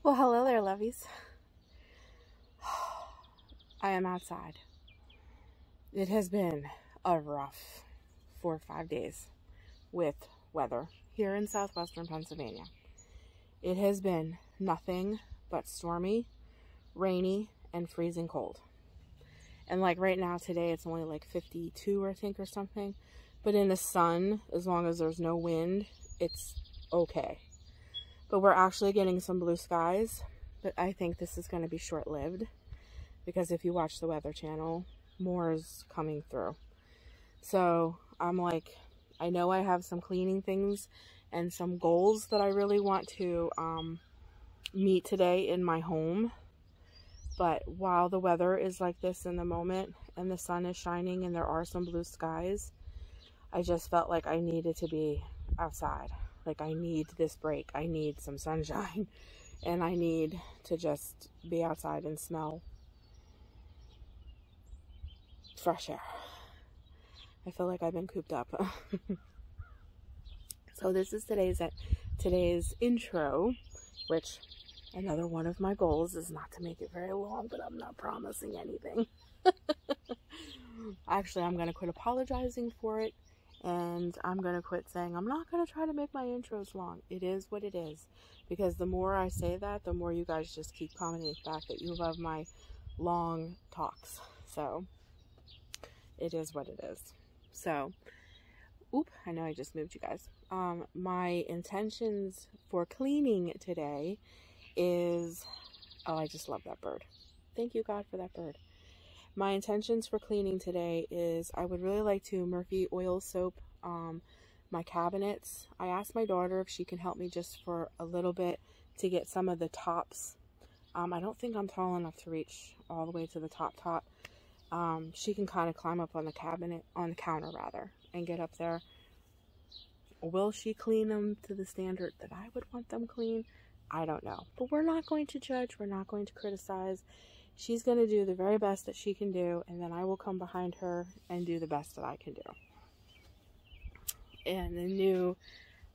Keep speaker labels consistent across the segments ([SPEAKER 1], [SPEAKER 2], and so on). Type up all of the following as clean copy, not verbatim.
[SPEAKER 1] Well, hello there, lovies. I am outside. It has been a rough 4 or 5 days with weather here in southwestern Pennsylvania. It has been nothing but stormy, rainy, and freezing cold. And like right now, today, it's only like 52, I think, or something. But in the sun, as long as there's no wind, it's okay. But we're actually getting some blue skies. But I think this is going to be short-lived, because if you watch the Weather Channel, more is coming through. So I'm like, I know I have some cleaning things and some goals that I really want to meet today in my home. But while the weather is like this in the moment and the sun is shining and there are some blue skies, I just felt like I needed to be outside. Like, I need this break. I need some sunshine. And I need to just be outside and smell fresh air. I feel like I've been cooped up. So this is today's intro, which another one of my goals is not to make it very long, but I'm not promising anything. Actually, I'm going to quit apologizing for it. And I'm going to quit saying, I'm not going to try to make my intros long. It is what it is. Because the more I say that, the more you guys just keep commenting back that you love my long talks. So, it is what it is. So, I know I just moved you guys. My intentions for cleaning today is, I just love that bird. Thank you, God, for that bird. My intentions for cleaning today is I would really like to Murphy oil soap my cabinets. I asked my daughter if she can help me just for a little bit to get some of the tops. I don't think I'm tall enough to reach all the way to the top. She can kind of climb up on the counter rather, and get up there. Will she clean them to the standard that I would want them clean? I don't know. But we're not going to judge. We're not going to criticize. She's going to do the very best that she can do, and then I will come behind her and do the best that I can do. In the new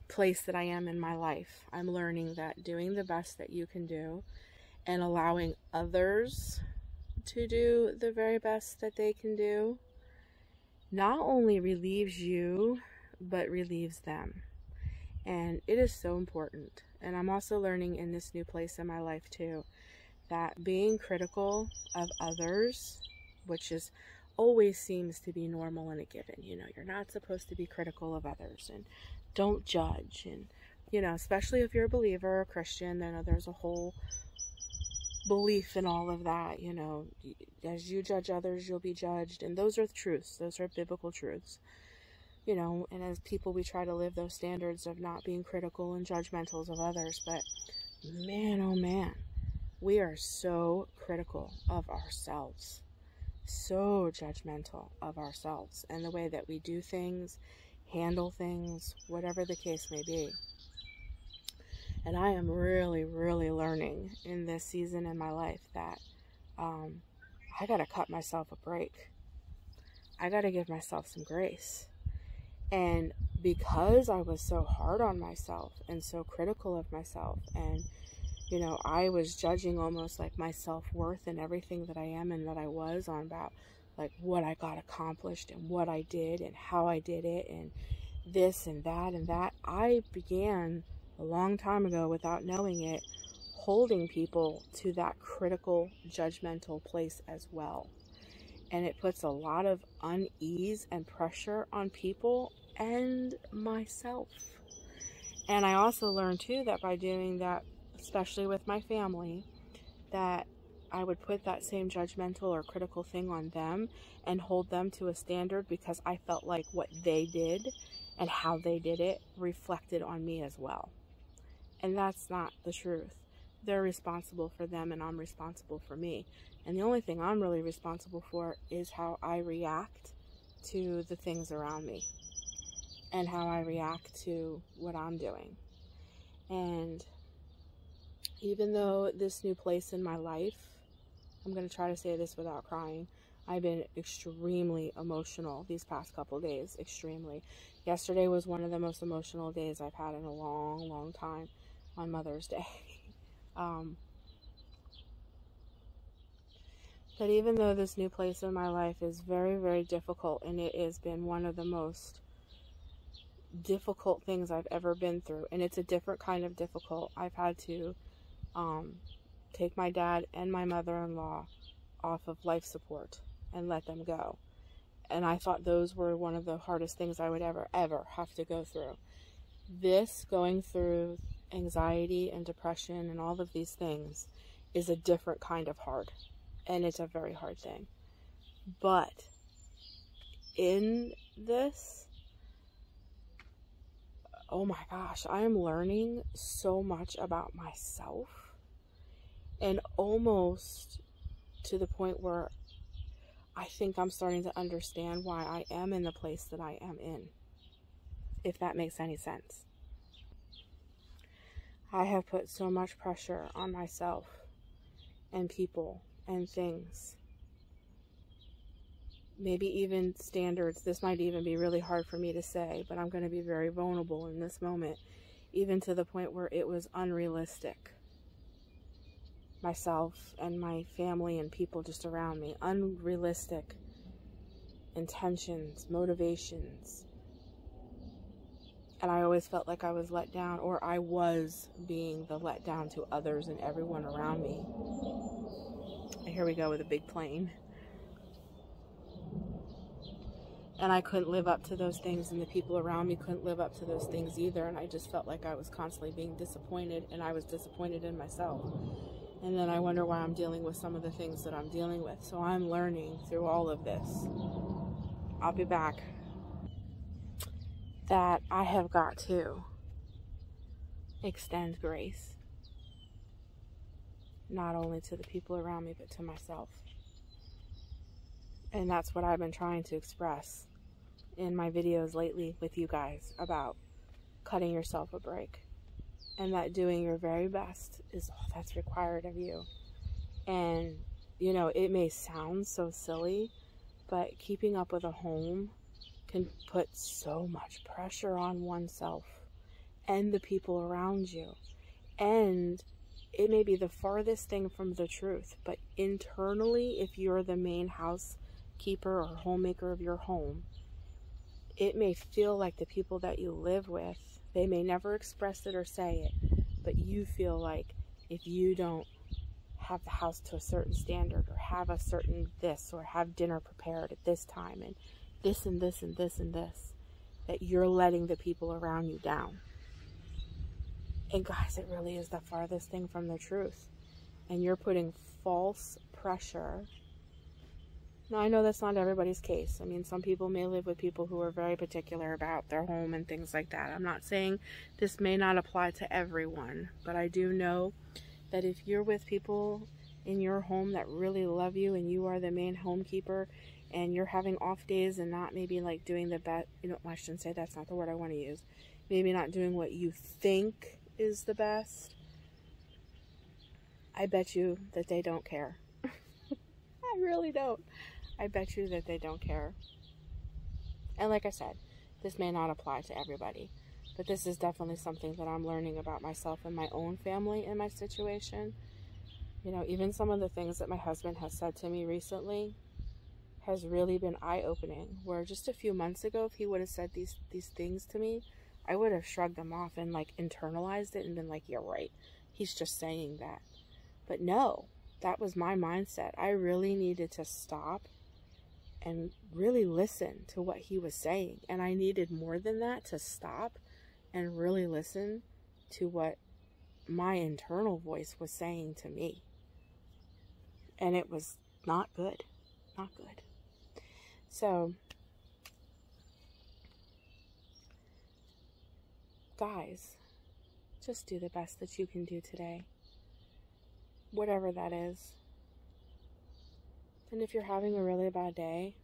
[SPEAKER 1] place that I am in my life, I'm learning that doing the best that you can do and allowing others to do the very best that they can do not only relieves you, but relieves them. And it is so important. And I'm also learning in this new place in my life too, that being critical of others, which is always seems to be normal and a given, you're not supposed to be critical of others and don't judge. And, especially if you're a believer or a Christian, then there's a whole belief in all of that, as you judge others, you'll be judged. And those are the truths. Those are biblical truths, and as people, we try to live those standards of not being critical and judgmental of others. But man, oh man, we are so critical of ourselves, so judgmental of ourselves and the way that we do things, handle things, whatever the case may be. And I am really, really learning in this season in my life that I got to cut myself a break. I got to give myself some grace. And because I was so hard on myself and so critical of myself, and I was judging almost like my self-worth and everything that I am and that I was on about like what I got accomplished and what I did and how I did it and this and that and that. I began a long time ago, without knowing it, holding people to that critical, judgmental place as well. And it puts a lot of unease and pressure on people and myself. And I also learned too that by doing that, especially with my family, that I would put that same judgmental or critical thing on them and hold them to a standard because I felt like what they did and how they did it reflected on me as well. And that's not the truth. They're responsible for them and I'm responsible for me. And the only thing I'm really responsible for is how I react to the things around me and how I react to what I'm doing. And even though this new place in my life, I'm going to try to say this without crying, I've been extremely emotional these past couple of days, extremely. Yesterday was one of the most emotional days I've had in a long, long time on Mother's Day. But even though this new place in my life is very, very difficult, and it has been one of the most difficult things I've ever been through, and it's a different kind of difficult. I've had to take my dad and my mother-in-law off of life support and let them go. And I thought those were one of the hardest things I would ever have to go through. This, going through anxiety and depression and all of these things, is a different kind of hard. And it's a very hard thing. But in this, oh my gosh, I am learning so much about myself. And almost to the point where I think I'm starting to understand why I am in the place that I am in. If that makes any sense. I have put so much pressure on myself and people and things. Maybe even standards. This might even be really hard for me to say, but I'm going to be very vulnerable in this moment. Even to the point where it was unrealistic. Myself and my family and people just around me. Unrealistic intentions, motivations. And I always felt like I was let down, or I was being the let down to others and everyone around me. And here we go with a big plane. And I couldn't live up to those things, and the people around me couldn't live up to those things either. And I just felt like I was constantly being disappointed, and I was disappointed in myself. And then I wonder why I'm dealing with some of the things that I'm dealing with. So I'm learning through all of this. I'll be back. That I have got to extend grace. Not only to the people around me, but to myself. And that's what I've been trying to express in my videos lately with you guys about cutting yourself a break. And that doing your very best is all that's required of you. And, you know, it may sound so silly, but keeping up with a home can put so much pressure on oneself and the people around you. And it may be the farthest thing from the truth, but internally, if you're the main housekeeper or homemaker of your home, it may feel like the people that you live with, they may never express it or say it, but you feel like if you don't have the house to a certain standard, or have a certain this, or have dinner prepared at this time, and this and this and this and this, that you're letting the people around you down. And guys, it really is the farthest thing from the truth. And you're putting false pressure. Now, I know that's not everybody's case. I mean, some people may live with people who are very particular about their home and things like that. I'm not saying this may not apply to everyone, but I do know that if you're with people in your home that really love you, and you are the main homekeeper, and you're having off days and not maybe like doing the best, you know, I shouldn't say, that's not the word I want to use. Maybe not doing what you think is the best. I bet you that they don't care. I really don't. I bet you that they don't care. And like I said, this may not apply to everybody, but this is definitely something that I'm learning about myself and my own family and my situation. You know, even some of the things that my husband has said to me recently has really been eye-opening, where just a few months ago, if he would have said these things to me, I would have shrugged them off and like internalized it and been like, you're right, he's just saying that. But no, that was my mindset. I really needed to stop and really listen to what he was saying. And I needed more than that, to stop and really listen to what my internal voice was saying to me. And it was not good. Not good. So, guys, just do the best that you can do today. Whatever that is. And if you're having a really bad day,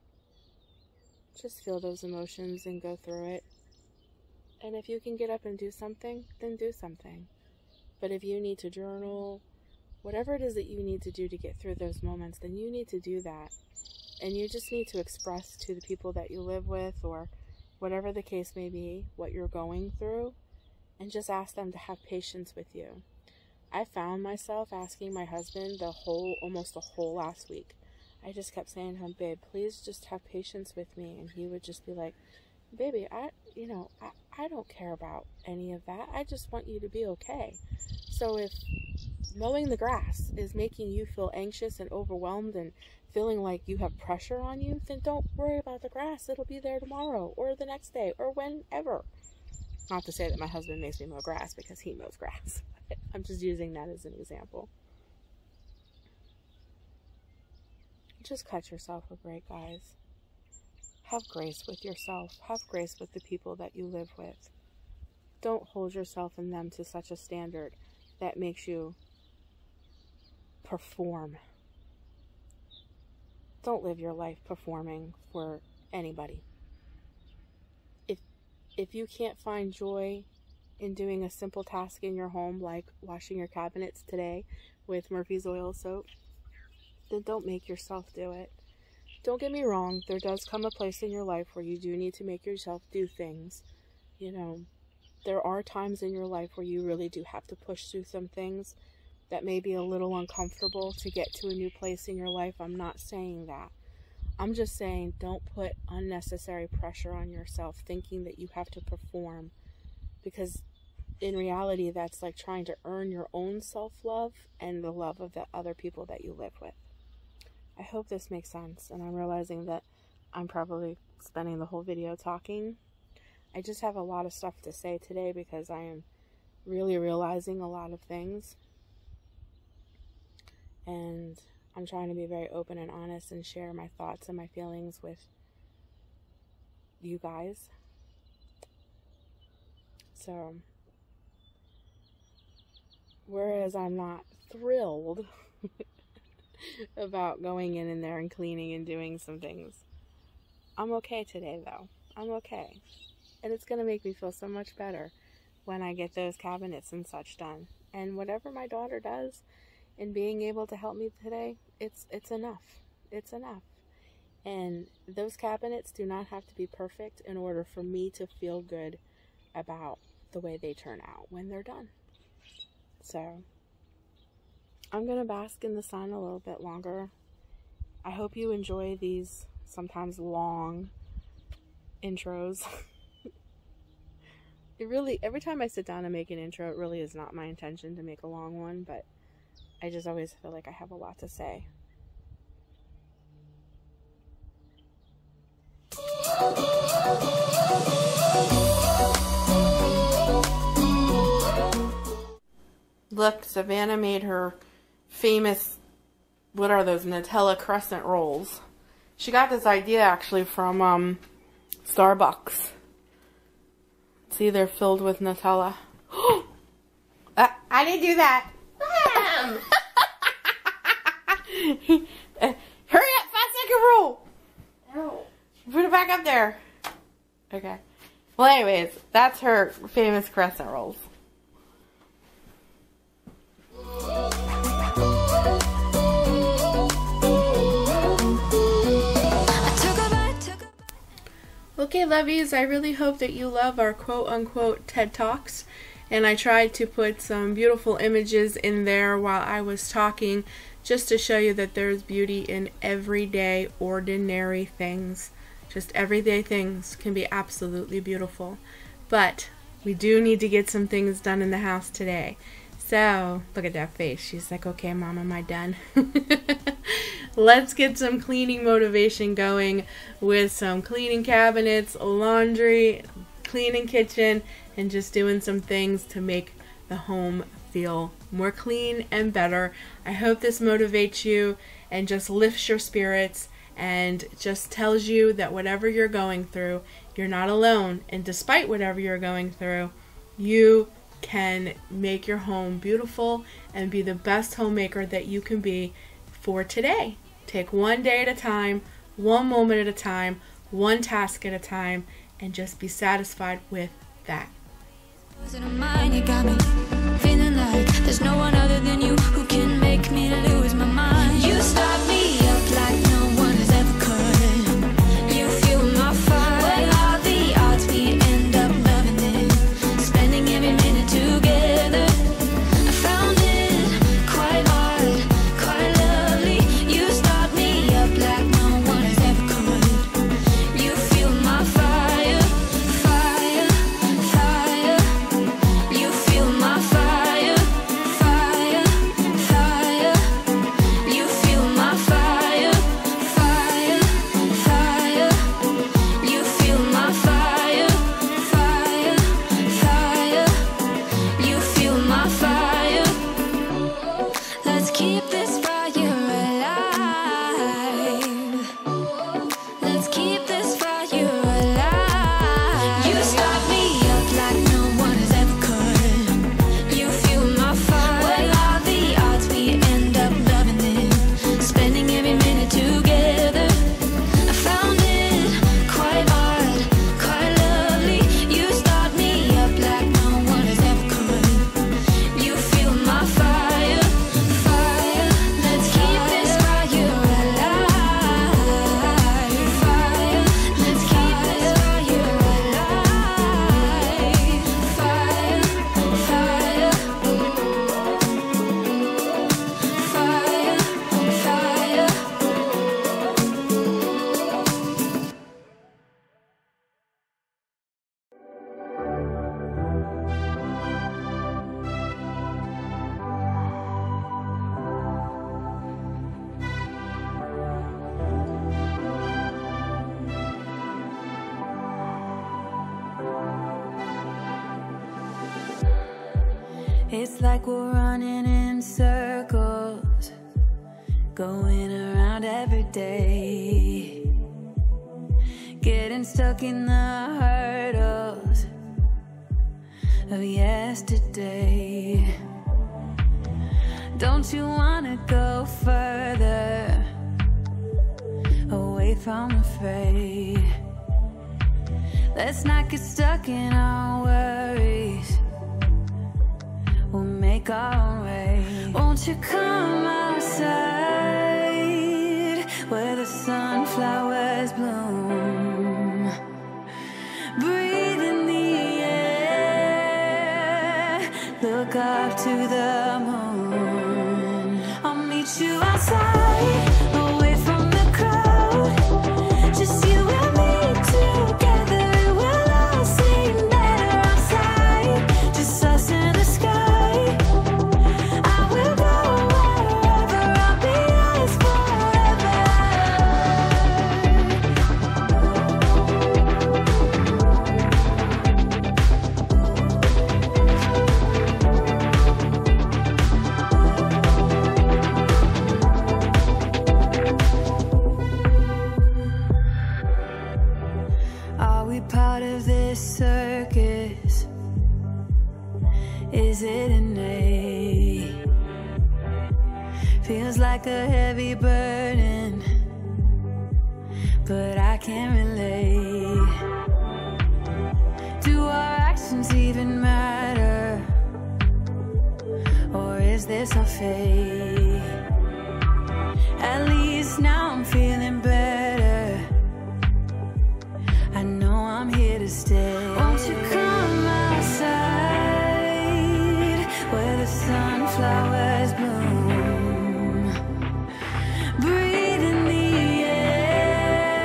[SPEAKER 1] just feel those emotions and go through it. And if you can get up and do something, then do something. But if you need to journal, whatever it is that you need to do to get through those moments, then you need to do that. And you just need to express to the people that you live with, or whatever the case may be, what you're going through, and just ask them to have patience with you. I found myself asking my husband almost the whole last week. I just kept saying to him, babe, please just have patience with me. And he would just be like, baby, I don't care about any of that. I just want you to be okay. So if mowing the grass is making you feel anxious and overwhelmed and feeling like you have pressure on you, then don't worry about the grass. It'll be there tomorrow or the next day or whenever. Not to say that my husband makes me mow grass, because he mows grass. I'm just using that as an example. Just cut yourself a break, guys. Have grace with yourself. Have grace with the people that you live with. Don't hold yourself and them to such a standard that makes you perform. Don't live your life performing for anybody. If you can't find joy in doing a simple task in your home, like washing your cabinets today with Murphy's oil soap, then don't make yourself do it. Don't get me wrong, there does come a place in your life where you do need to make yourself do things. You know, there are times in your life where you really do have to push through some things that may be a little uncomfortable to get to a new place in your life. I'm not saying that. I'm just saying, don't put unnecessary pressure on yourself thinking that you have to perform, because in reality, that's like trying to earn your own self-love and the love of the other people that you live with. I hope this makes sense, and I'm realizing that I'm probably spending the whole video talking. I just have a lot of stuff to say today because I am really realizing a lot of things, and I'm trying to be very open and honest and share my thoughts and my feelings with you guys. So, whereas I'm not thrilled about going in there and cleaning and doing some things, I'm okay today though. I'm okay. And it's going to make me feel so much better when I get those cabinets and such done. And whatever my daughter does in being able to help me today, it's enough. It's enough. And those cabinets do not have to be perfect in order for me to feel good about the way they turn out when they're done. So, I'm going to bask in the sun a little bit longer. I hope you enjoy these sometimes long intros. Every time I sit down and make an intro, it really is not my intention to make a long one, but I just always feel like I have a lot to say. Look, Savannah made her famous, what are those, Nutella crescent rolls. She got this idea actually from Starbucks. See, they're filled with Nutella. I didn't do that. Hurry up, 5-second rule. No. Put it back up there. Okay. Well, anyways, that's her famous crescent rolls. Okay, lovies, I really hope that you love our quote-unquote TED Talks, and I tried to put some beautiful images in there while I was talking, just to show you that there's beauty in everyday, ordinary things. Just everyday things can be absolutely beautiful. But we do need to get some things done in the house today. So, look at that face. She's like, okay, Mom, am I done? Let's get some cleaning motivation going with some cleaning cabinets, laundry, cleaning kitchen, and just doing some things to make the home feel more clean and better. I hope this motivates you and just lifts your spirits and just tells you that whatever you're going through, you're not alone. And despite whatever you're going through, you can make your home beautiful and be the best homemaker that you can be for today. Take one day at a time, one moment at a time, one task at a time, and just be satisfied with that. You got me feeling like there's no one other than you who can make me lose my mind. You start me up like no one has ever could. You fuel my fire. What are the odds we end up loving it? Spending every minute together. I found it
[SPEAKER 2] It's like we're running in circles, going around every day, getting stuck in the hurdles of yesterday. Don't you wanna go further, away from the fray? Let's not get stuck in our worries, we'll make our own way. Won't you come outside where the sunflowers bloom? Breathe in the air, look up to the moon. I'll meet you outside, away from the crowd, just you and me together. It will all seem better outside, just us in the sky. I will go wherever, I'll be yours forever. Are we part of this circus? Is it innate? Feels like a heavy burden, but I can't relate. Do our actions even matter? Or is this our fate? At least now I'm feeling better, I know I'm here to stay. Won't you come outside where the sunflowers bloom? Breathe in the air,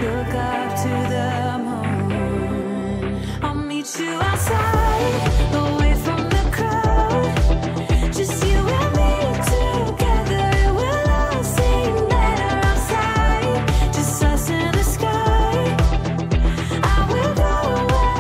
[SPEAKER 2] look up to the moon. I'll meet you outside, away from the crowd, just you and me together. It will all seem better outside, just us in the sky. I will go away.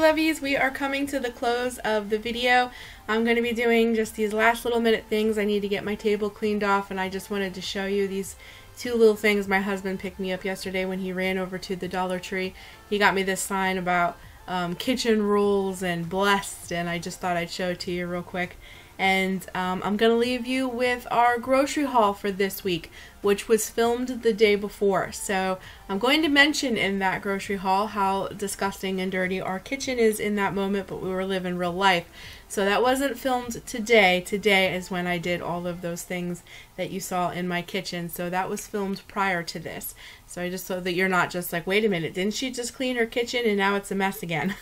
[SPEAKER 1] lovies, we are coming to the close of the video. I'm going to be doing just these last little minute things. I need to get my table cleaned off, and I just wanted to show you these two little things my husband picked me up yesterday when he ran over to the Dollar Tree. He got me this sign about kitchen rules and blessed, and I just thought I'd show it to you real quick. And I'm going to leave you with our grocery haul for this week, which was filmed the day before. So I'm going to mention in that grocery haul how disgusting and dirty our kitchen is in that moment, but we were living real life. So that wasn't filmed today. Today is when I did all of those things that you saw in my kitchen. So that was filmed prior to this. So I just so that you're not just like, wait a minute, didn't she just clean her kitchen and now it's a mess again?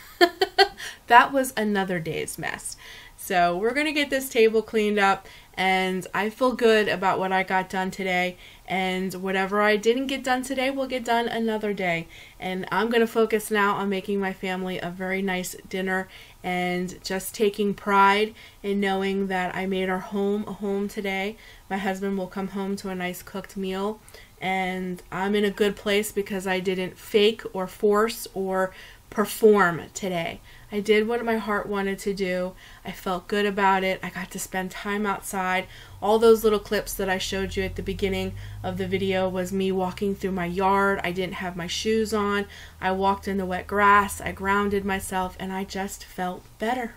[SPEAKER 1] That was another day's mess. So we're going to get this table cleaned up, and I feel good about what I got done today, and whatever I didn't get done today will get done another day. And I'm going to focus now on making my family a very nice dinner and just taking pride in knowing that I made our home a home today. My husband will come home to a nice cooked meal, and I'm in a good place because I didn't fake or force or perform today. I did what my heart wanted to do. I felt good about it. I got to spend time outside. All those little clips that I showed you at the beginning of the video was me walking through my yard. I didn't have my shoes on. I walked in the wet grass. I grounded myself, and I just felt better.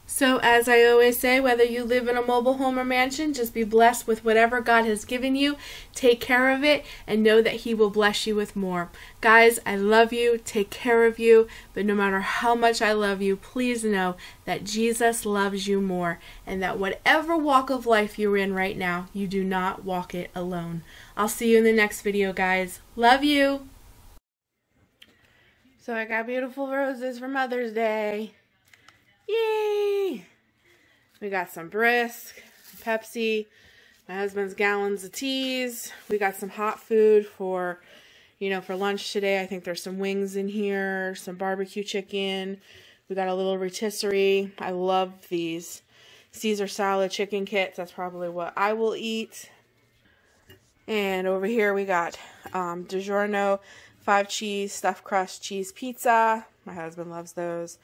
[SPEAKER 1] So as I always say, whether you live in a mobile home or mansion, just be blessed with whatever God has given you. Take care of it and know that He will bless you with more. Guys, I love you. Take care of you. But no matter how much I love you, please know that Jesus loves you more, and that whatever walk of life you're in right now, you do not walk it alone. I'll see you in the next video, guys. Love you. So I got beautiful roses for Mother's Day. Yay! We got some Brisk, Pepsi, my husband's gallons of teas. We got some hot food for, for lunch today. I think there's some wings in here, some barbecue chicken. We got a little rotisserie. I love these Caesar salad chicken kits. That's probably what I will eat. And over here we got DiGiorno 5-cheese stuffed crust cheese pizza. My husband loves those.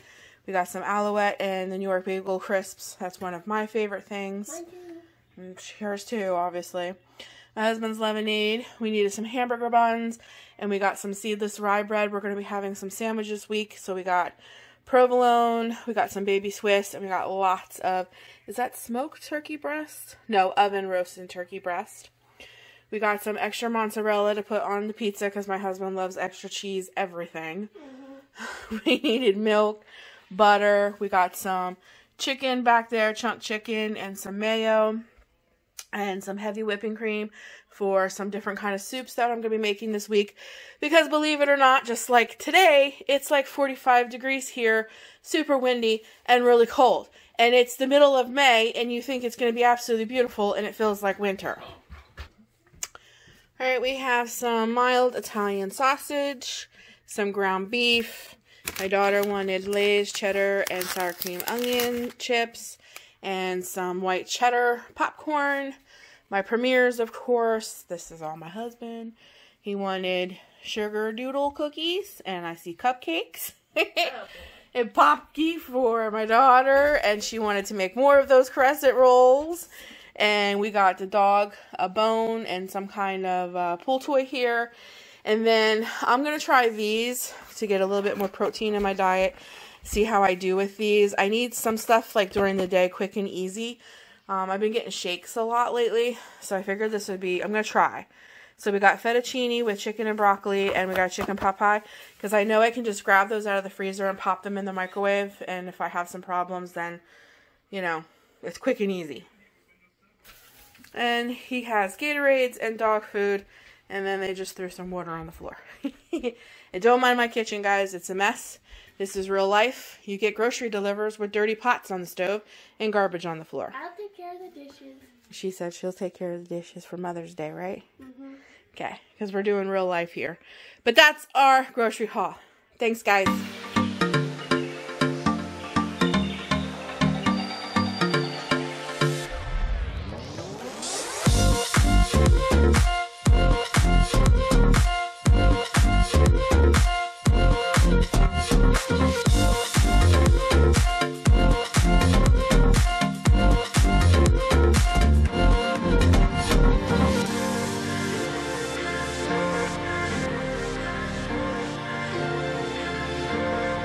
[SPEAKER 1] We got some Alouette and the New York Bagel Crisps. That's one of my favorite things. Mine too. And yours too, obviously. My husband's lemonade. We needed some hamburger buns. And we got some seedless rye bread. We're going to be having some sandwiches this week. So we got provolone. We got some baby Swiss. And we got lots of... Is that smoked turkey breast? No, oven roasted turkey breast. We got some extra mozzarella to put on the pizza because my husband loves extra cheese everything. Mm-hmm. We needed milk. Butter. We got some chicken back there, chunk chicken, and some mayo, and some heavy whipping cream for some different kind of soups that I'm going to be making this week. Because believe it or not, just like today, it's like 45 degrees here, super windy, and really cold. And it's the middle of May, and you think it's going to be absolutely beautiful, and it feels like winter. Alright, we have some mild Italian sausage, some ground beef. My daughter wanted Lay's cheddar and sour cream onion chips and some white cheddar popcorn. My Premiers, of course. This is all my husband. He wanted sugar doodle cookies, and I see cupcakes. And Popki for my daughter, and she wanted to make more of those crescent rolls. And we got the dog a bone and some kind of pool toy here. And then I'm going to try these to get a little bit more protein in my diet. See how I do with these. I need some stuff like during the day, quick and easy. I've been getting shakes a lot lately. So I figured this would be, I'm going to try. So we got fettuccine with chicken and broccoli. And we got chicken pot pie. Because I know I can just grab those out of the freezer and pop them in the microwave. And if I have some problems, then, it's quick and easy. And he has Gatorades and dog food. And then they just threw some water on the floor. And don't mind my kitchen, guys. It's a mess. This is real life. You get grocery delivers with dirty pots on the stove and garbage on the floor.
[SPEAKER 3] I'll take care of the dishes.
[SPEAKER 1] She said she'll take care of the dishes for Mother's Day, right? Mm-hmm. Okay, because we're doing real life here. But that's our grocery haul. Thanks, guys.